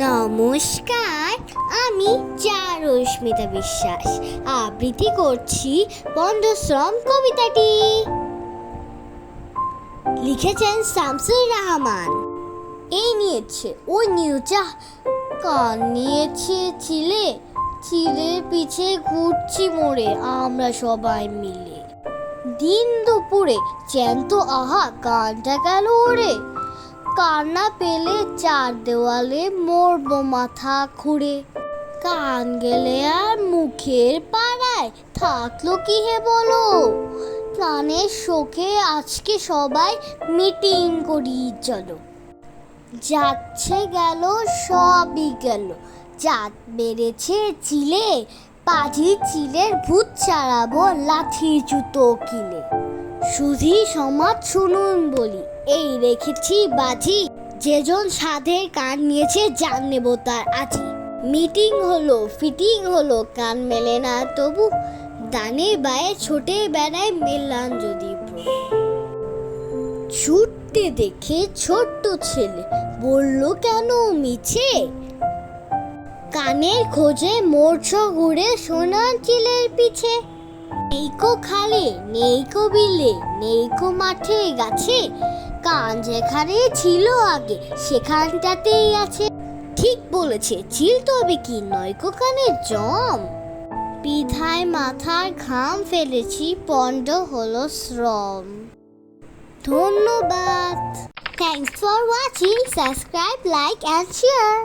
নমস্কার, আমি চারুস্মিতা বিশ্বাস আবৃত্তি করছি বন্ধশ্রম কবিতাটি। লিখেছেন শামসুর রহমান। এই নিয়েছে ওই নিউচা, কান নিয়েছে চিলে, চিলের পিছে ঘুরছি মোড়ে আমরা সবাই মিলে। দিন দুপুরে জ্যান্ত আহা কানটা গেল ওরে, কান না পেলে চার দেওয়ালে মরবো মাথা খুঁড়ে। কান গেলে আর মুখের পাড়ায় থাকলো কি হে বলো, প্রাণের শোকে আজকে সবাই মিটিং করি চলো। যাচ্ছে গেল সবই গেল, জাত বেড়েছে চিলে, পাজি চিলের ভূত ছাড়াবো লাঠির জুতো কিলে। সুধী সমাজ শুনুন বলি, এই রেখেছি বাজি, যেজন সাধের কান নিয়েছে জান নেব তার আজি। মিটিং হলো ফিটিং হলো, কান মেলে না তবু, দানে বায়ে ছোটে বেড়ায় মেললাম যদি ছুটতে দেখে ছোট্ট ছেলে বলল কেন মিছে, কানের খোঁজে মোর্চ ঘুরে সোনার চিলের পিছে। নেইকো খালে নেইকো বিলে নেইকো মাঠে গাছে, কান যেখানে ছিল আগে সেখানটাতেই আছে। ঠিক বলেছে চিল, তবে কি নয়কো কানে জম, বিধায় মাথার ঘাম ফেলেছি পণ্ড হলো শ্রম। ধন্যবাদ। Thanks for watching. Subscribe, like and share.